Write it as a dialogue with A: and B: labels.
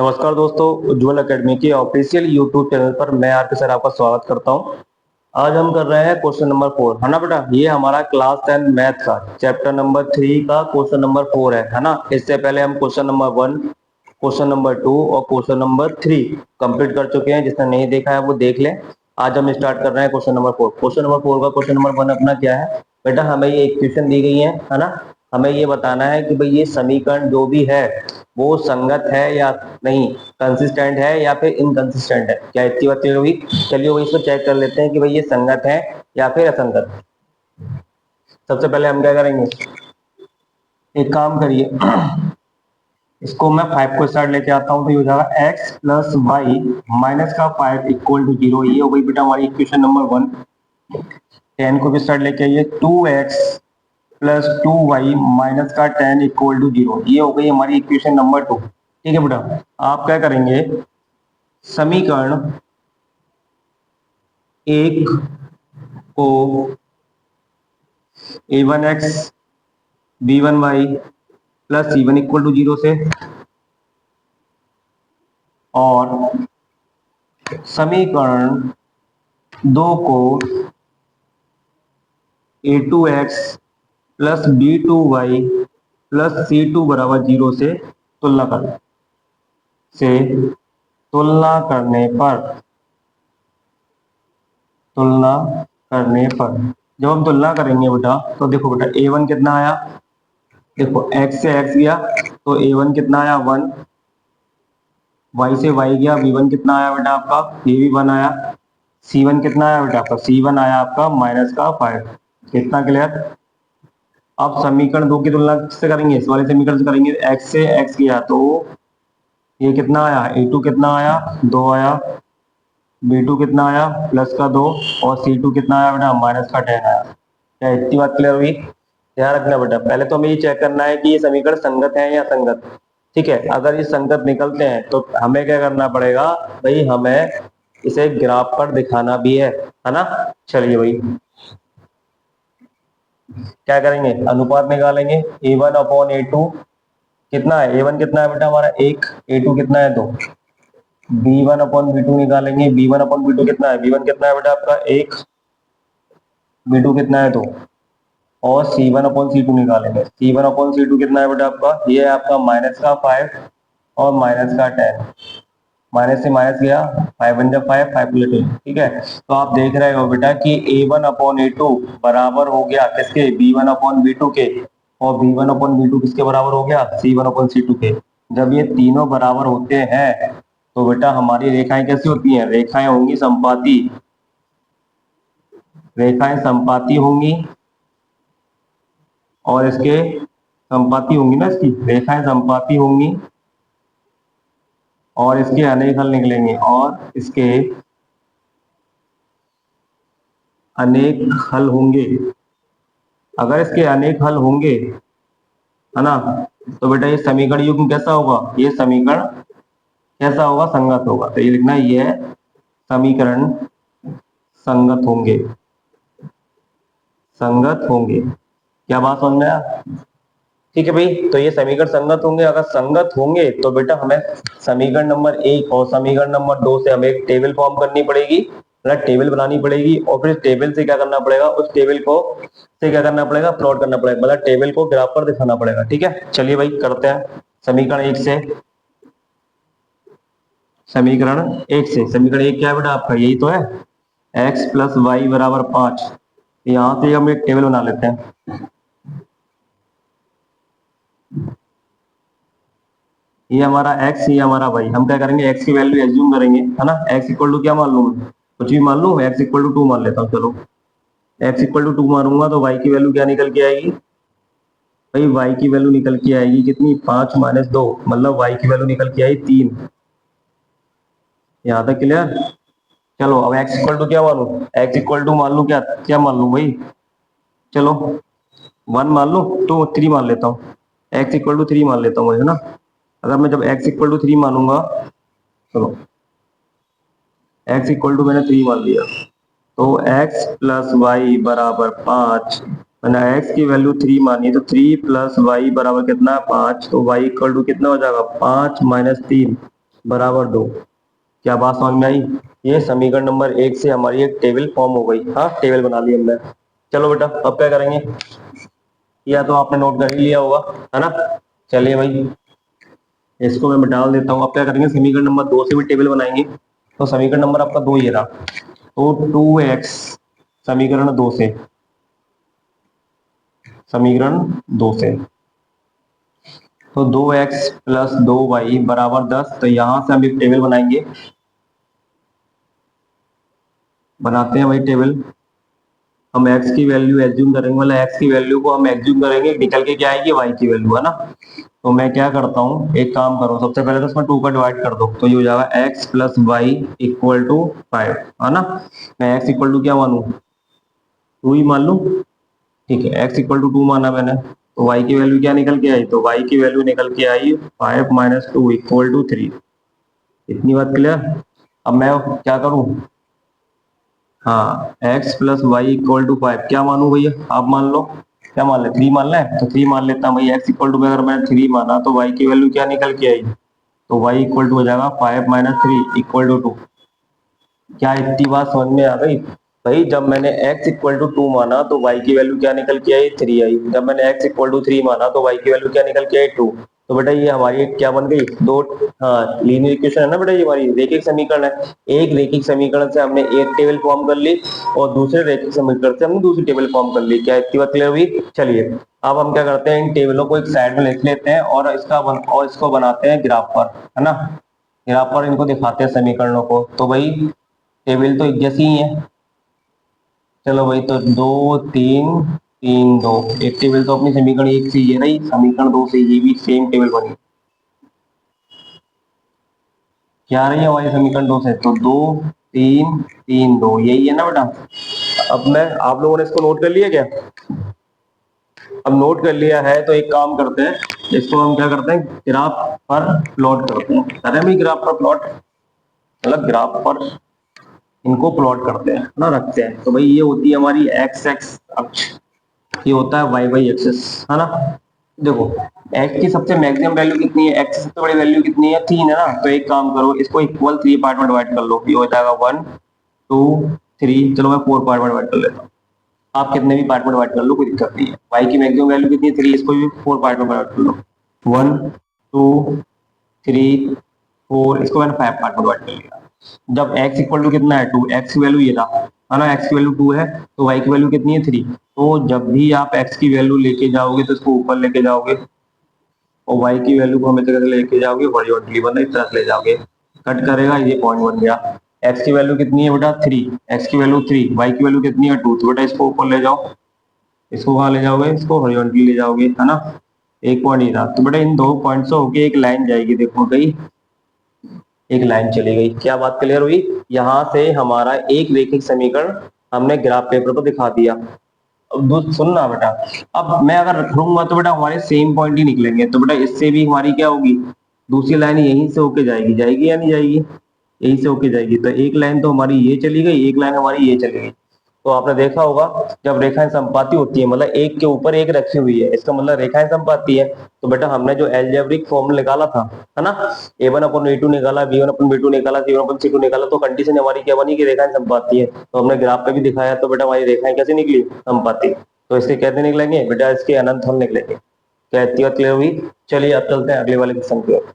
A: नमस्कार दोस्तों, उज्ज्वल एकेडमी के ऑफिशियल यूट्यूब चैनल पर मैं आरके सर आपका स्वागत करता हूं। आज हम कर रहे हैं क्वेश्चन नंबर 4, है ना बेटा। ये हमारा क्लास 10 मैथ का चैप्टर नंबर 3 का क्वेश्चन नंबर 4 है ना। इससे पहले हम क्वेश्चन नंबर 1, क्वेश्चन नंबर 2 और क्वेश्चन नंबर 3 कंप्लीट कर चुके हैं। जिसने नहीं देखा है वो देख लें। आज हम स्टार्ट कर रहे हैं क्वेश्चन नंबर 4। क्वेश्चन नंबर 4 का क्वेश्चन नंबर 1 अपना क्या है बेटा, हमें ये इक्वेशन दी गई है ना। हमें ये बताना है कि भाई ये समीकरण जो भी है वो संगत है या नहीं, कंसिस्टेंट है या फिर इनकंसिस्टेंट है। क्या इतनी बात क्लियर हुई? चलिए वही इसको चेक कर लेते हैं कि भाई ये संगत है या फिर असंगत। सबसे पहले हम क्या करेंगे, एक काम करिए इसको मैं 5 को स्टार्ट लेके आता हूं तो ये हो जाएगा x प्लस वाई माइनस का 5 इक्वल टू 0। ये हो गई बेटा हमारी इक्वेशन नंबर 1। 10 को भी स्टार्ट लेके आइए, 2x प्लस 2y माइनस का 10 इक्वल टू 0। ये हो गई हमारी इक्वेशन नंबर 2। ठीक है बेटा, आप क्या करेंगे, समीकरण एक को a1x b1y plus c1 equal to 0 से और समीकरण 2 को a2x plus b2y plus c2 बराबर 0 से तुलना करने पर जब हम तुलना करेंगे बेटा तो देखो बेटा a1 कितना आया, देखो x से x गया तो a1 कितना आया 1, y से y गया b1 कितना आया बेटा आपका, ये भी 1 आया। c1 कितना आया बेटा आपका, c1 आया आपका माइनस का 5। कितना क्लियर? अब समीकरण 2 की तुलना किससे करेंगे, इस वाले समीकरण से करेंगे। x से x गया तो ये कितना आया, a2 कितना आया 2 आया, b2 कितना आया प्लस का 2 और c2 कितना आया बेटा माइनस का 10 आया। क्या इतनी बात क्लियर हुई? ध्यान रखना बेटा, पहले तो हमें ये चेक करना है कि ये समीकरण संगत है या असंगत। ठीक है, अगर ये संगत निकलते हैं तो हमें क्या करना पड़ेगा भाई, हमें इसे ग्राफ पर दिखाना भी है ना। चलिए भाई क्या करेंगे, अनुपात निकालेंगे। a1 अपॉन a2 कितना है, a1 कितना है बेटा हमारा 1, a2 कितना है 2। b1 अपॉन b2 निकालेंगे, b1 अपॉन b2 कितना है, b1 कितना है बेटा आपका 1, b2 कितना है 2 और c1 अपॉन c2 निकालेंगे। c1 अपॉन c2 कितना है बेटा आपका, ये है आपका माइनस का 5 और माइनस का 10। माइनस से माइनस गया, 5 वन जा 5, 5 प्लस 2। ठीक है, तो आप देख रहे हो बेटा कि a1 अपॉन a2 बराबर हो गया किसके, b1 अपॉन b2 के, और b1 अपॉन b2 किसके बराबर हो गया, c1 अपॉन c2 के। जब ये तीनों बराबर होते हैं तो बेटा हमारी रेखाएं कैसी होती हैं, रेखाएं होंगी संपाती, रेखाएं संपाती होंगी और इसके संपाती होंगी ना, इसकी रेखाएं संपाती होंगी और इसके अनेक हल निकलेंगे और इसके अनेक हल होंगे। अगर इसके अनेक हल होंगे है ना, तो बेटा ये समीकरण युग्म कैसा होगा, ये समीकरण कैसा होगा, संगत होगा। तो ये लिखना है, ये समीकरण संगत होंगे, संगत होंगे। क्या बात समझ में आया? ठीक है भाई, तो ये समीकरण संगत होंगे। अगर संगत होंगे तो बेटा हमें समीकरण नंबर 1 और समीकरण नंबर 2 से हमें एक टेबल फॉर्म करनी पड़ेगी, मतलब टेबल बनानी पड़ेगी। और फिर टेबल से क्या करना पड़ेगा, उस टेबल को से क्या करना पड़ेगा, प्लॉट करना पड़ेगा, मतलब टेबल को ग्राफ पर दिखाना पड़ेगा। ठीक है, चलिए भाई करते हैं। समीकरण 1 से, समीकरण 1 से, समीकरण 1 क्या है बेटा आपका, यही तो है, x प्लस वाई बराबर 5। यहां से हम एक टेबल बना लेते हैं। ये हमारा x, ये हमारा y। हम क्या करेंगे, x की वैल्यू एज्यूम करेंगे, है ना। x इक्वल टू क्या मान लूं, कुछ भी मान लूं, x इक्वल टू 2 मान लेता हूं। चलो x इक्वल टू 2 मारूंगा तो y की वैल्यू क्या निकल के आएगी भाई, y की वैल्यू निकल के आएगी कितनी, 5 माइनस 2, मतलब y की वैल्यू निकल के आई 3। यहां तक क्लियर? चलो अब x इक्वल टू क्या मानूं, x इक्वल टू मान लूं, क्या क्या मान लूं भाई, चलो 1 मान लूं, 2 3 मान लेता हूँ, x इक्वल टू 3 मान लेता हूँ, है ना। अगर मैं जब x इक्वल टू 3 मानूंगा, चलो x इक्वल टू मैंने 3 मान लिया, तो x प्लस वाई बराबर 5। मैंने x की वैल्यू 3 मानी तो 3 प्लस वाई बराबर कितना है 5। तो y इक्वल टू कितना हो जाएगा, 5 माइनस 3, बराबर 2। क्या बात समझ में आई? ये समीकरण नंबर 1 से हमारी एक टेबल फॉर्म हो गई। हाँ, टेबल बना ली हमने। चलो बेटा, अब क्या करेंगे, या तो आपने नोट कर ही लिया होगा, है ना। चलिए भाई, इसको मैं मिटा देता हूँ। अब क्या करेंगे, समीकरण नंबर 2 से भी टेबल बनाएंगे। तो समीकरण नंबर आपका 2 ये रहा, तो 2x समीकरण 2 से, समीकरण 2 से, तो 2x प्लस 2y बराबर 10। तो यहां से हम एक टेबल बनाएंगे, बनाते हैं भाई टेबल। हम x की वैल्यू एज्यूम करेंगे, मतलब x की वैल्यू को हम एज्यूम करेंगे, निकल के क्या आएगी, y की वैल्यू, है ना। तो मैं क्या करता हूँ, एक काम करो, सबसे पहले तो इसमें 2 का डिवाइड कर दो, तो ये हो जाएगा x plus Y equal to 5, है ना। मैं x इक्वल टू क्या मानू, 2 ही मान लू। ठीक है, x इक्वल टू 2 माना मैंने, तो y की वैल्यू क्या निकल के आई, तो y की वैल्यू निकल के आई 5 माइनस 2 इक्वल टू 3। इतनी बात क्लियर। अब मैं क्या करूं, हाँ, x plus Y equal to 5 क्या मानू भैया, आप मान लो। क्या मान ले, 3 मान ले, तो 3 मान लेता हूँ भाई। x इक्वल टू अगर मैं 3 माना तो y की वैल्यू क्या निकल के आई, तो y इक्वल टू हो जाएगा 5 माइनस 3 इक्वल टू 2। क्या इतनी बात समझ में आ गई? भाई जब मैंने x इक्वल टू 2 माना तो y की वैल्यू क्या निकल के आई, 3 आई। जब मैंने x इक्वल टू 3 माना तो y की वैल्यू क्या निकल के आई, 2। तो बेटा ये हमारी क्या बन गई, दो, हाँ, लीनियर इक्वेशन है ना बेटा, ये हमारी रेखिक समीकरण है। एक रेखिक समीकरण से हमने एक टेबल फॉर्म कर ली, और दूसरे रेखिक समीकरण से हमने दूसरी टेबल फॉर्म कर ली। क्या इतनी बात क्लियर हुई? चलिए, अब हम क्या करते हैं, इन टेबलों को एक साइड में लिख लेते हैं, और इसको बनाते हैं ग्राफ पर, है ना। ग्राफ पर इनको दिखाते हैं समीकरणों को। तो भाई टेबल तो एक जैसी ही है। चलो भाई, तो 2 3 3 2, एक टेबल तो अपनी समीकरण 1 से ही है रही, समीकरण 2 से ये भी सेम टेबल बनी। क्या आ रही है हमारी समीकरण 2 से, तो 2 3 3 2, यही है ना बेटा। अब मैं, आप लोगों ने इसको नोट कर लिया क्या? अब नोट कर लिया है तो एक काम करते हैं, इसको हम क्या करते हैं, ग्राफ पर प्लॉट करते हैं। अरे भाई, ग्राफ पर प्लॉट, मतलब ग्राफ पर इनको प्लॉट करते हैं ना, रखते हैं। तो भाई ये होती है हमारी एक्स एक्स अक्ष, ये होता है वाई वाई एक्सिस, है ना। देखो, एक्स की सबसे मैक्सिमम वैल्यू कितनी है, एक्स की सबसे बड़ी वैल्यू कितनी है, 3 है ना। तो एक काम करो, इसको इक्वल 3 पार्ट में डिवाइड कर लो, ये हो जाएगा 1 2 3, चलो मैं 4 पार्ट में डिवाइड कर लेता हूँ। आप कितने भी पार्ट में डिवाइड कर लो, कोई दिक्कत नहीं है। वाई की मैक्सिमम वैल्यू कितनी है, 3, इसको भी 4 पार्ट में डिवाइड कर लो, 1 2 3 4, इसको मैंने 5 पार्ट में डिवाइड कर लिया। जब x इक्वल टू कितना है, 2, x की वैल्यू ये रहा, है ना, x की वैल्यू 2 है, तो y की वैल्यू कितनी है, 3। तो जब भी आप x की वैल्यू लेके जाओगे तो इसको ऊपर लेके जाओगे, और y की वैल्यू को हमेशा कैसे लेके जाओगे, हॉरिजॉन्टली, वरना इस तरह से ले जाओगे, कट करेगा, ये पॉइंट बन गया। x की वैल्यू कितनी है बेटा, 3, x की वैल्यू 3, y की वैल्यू कितनी है, 2। तो बेटा इसको ऊपर ले जाओ, इसको कहाँ ले जाओगे, इसको हॉरिजॉन्टली ले जाओगे, है ना। एक पॉइंट ही था, तो बेटा इन दो पॉइंट से होके एक लाइन जाएगी, देखो गई, एक लाइन चली गई। क्या बात क्लियर हुई? यहां से हमारा एक रैखिक समीकरण हमने ग्राफ पेपर पर दिखा दिया। अब दोस्त सुनना बेटा, अब मैं अगर रख लूंगा तो बेटा हमारे सेम पॉइंट ही निकलेंगे, तो बेटा इससे भी हमारी क्या होगी, दूसरी लाइन यहीं से होके जाएगी, जाएगी या नहीं जाएगी, यहीं से होके जाएगी। तो एक लाइन तो हमारी ये चली गई, एक लाइन हमारी ये चली गई। तो आपने देखा होगा, जब रेखाएं संपाती होती है, मतलब एक के ऊपर एक रखी हुई है, इसका मतलब रेखाएं संपाती है। तो बेटा हमने जो एल्जेब्रिक फॉर्मूला निकाला था, है ना, a1/a2 निकाला, b1/b2 निकाला, c1/c2 निकाला, तो कंडीशन हमारी क्या बनी कि रेखाएं संपाती है। तो हमने ग्राफ पे भी दिखाया, तो बेटा हमारी रेखाएं कैसे निकली, संपाती। तो इसके कैसे निकलेंगे बेटा, इसके अनंत हल निकलेंगे। क्या इतनी बात क्लियर हुई? चलिए अब चलते हैं अगले वाले क्वेश्चन की ओर।